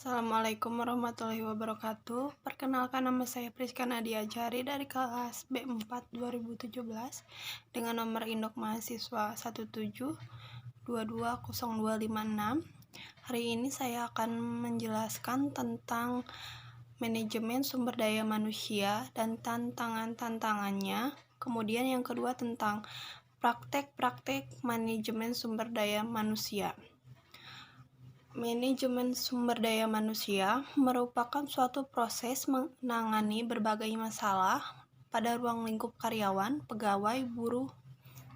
Assalamualaikum warahmatullahi wabarakatuh. Perkenalkan, nama saya Priska Nadia Jari dari kelas B4 2017 dengan nomor induk mahasiswa 1722026. Hari ini saya akan menjelaskan tentang manajemen sumber daya manusia dan tantangan-tantangannya. Kemudian yang kedua tentang praktek-praktek manajemen sumber daya manusia. Manajemen sumber daya manusia merupakan suatu proses menangani berbagai masalah pada ruang lingkup karyawan, pegawai, buruh,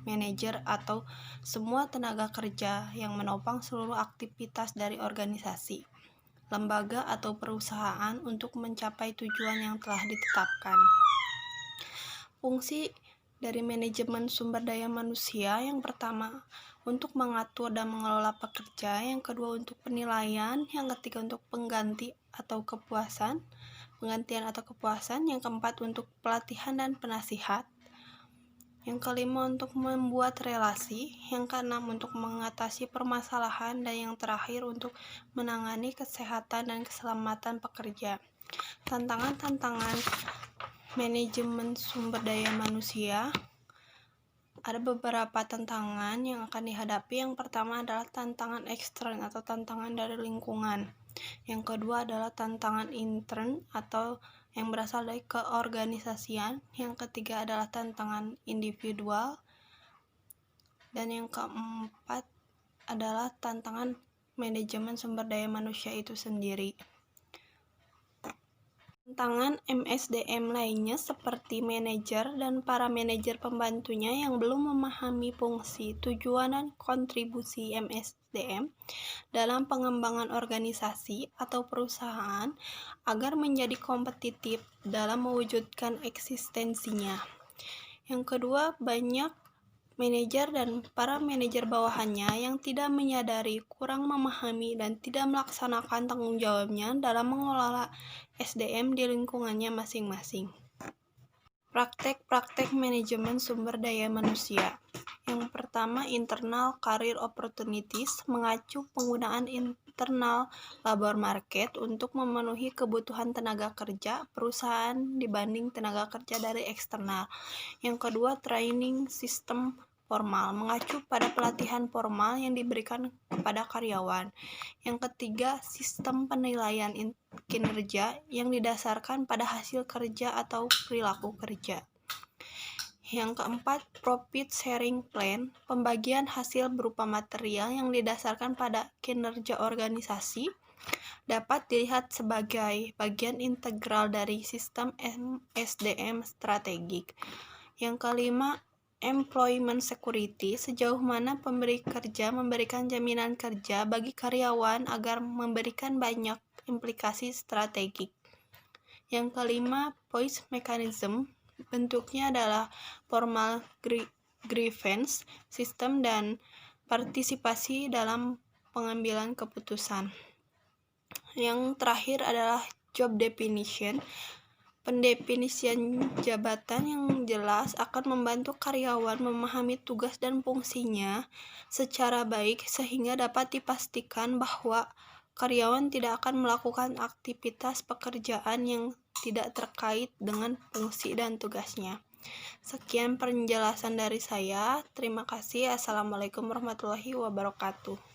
manajer, atau semua tenaga kerja yang menopang seluruh aktivitas dari organisasi, lembaga, atau perusahaan untuk mencapai tujuan yang telah ditetapkan. Fungsi dari manajemen sumber daya manusia yang pertama untuk mengatur dan mengelola pekerja, yang kedua untuk penilaian, yang ketiga untuk penggantian atau kepuasan, yang keempat untuk pelatihan dan penasihat, yang kelima untuk membuat relasi, yang keenam untuk mengatasi permasalahan, dan yang terakhir untuk menangani kesehatan dan keselamatan pekerja. Tantangan-tantangan manajemen sumber daya manusia. Ada beberapa tantangan yang akan dihadapi. Yang pertama adalah tantangan ekstern atau tantangan dari lingkungan. Yang kedua adalah tantangan intern atau yang berasal dari keorganisasian. Yang ketiga adalah tantangan individual. Dan yang keempat adalah tantangan manajemen sumber daya manusia itu sendiri. Tantangan MSDM lainnya seperti manajer dan para manajer pembantunya yang belum memahami fungsi, tujuan, dan kontribusi MSDM dalam pengembangan organisasi atau perusahaan agar menjadi kompetitif dalam mewujudkan eksistensinya. Yang kedua, banyak manajer dan para manajer bawahannya yang tidak menyadari, kurang memahami, dan tidak melaksanakan tanggung jawabnya dalam mengelola SDM di lingkungannya masing-masing. Praktek-praktek manajemen sumber daya manusia. Yang pertama, internal career opportunities, mengacu penggunaan internal labor market untuk memenuhi kebutuhan tenaga kerja perusahaan dibanding tenaga kerja dari eksternal. Yang kedua, training system formal, mengacu pada pelatihan formal yang diberikan kepada karyawan. Yang ketiga, sistem penilaian kinerja yang didasarkan pada hasil kerja atau perilaku kerja. Yang keempat, profit sharing plan, pembagian hasil berupa material yang didasarkan pada kinerja organisasi, dapat dilihat sebagai bagian integral dari sistem SDM strategik. Yang kelima, employment security, sejauh mana pemberi kerja memberikan jaminan kerja bagi karyawan agar memberikan banyak implikasi strategik. Yang kelima, voice mechanism, bentuknya adalah formal grievance system dan partisipasi dalam pengambilan keputusan. Yang terakhir adalah job definition. Pendefinisian jabatan yang jelas akan membantu karyawan memahami tugas dan fungsinya secara baik sehingga dapat dipastikan bahwa karyawan tidak akan melakukan aktivitas pekerjaan yang tidak terkait dengan fungsi dan tugasnya. Sekian penjelasan dari saya. Terima kasih. Assalamualaikum warahmatullahi wabarakatuh.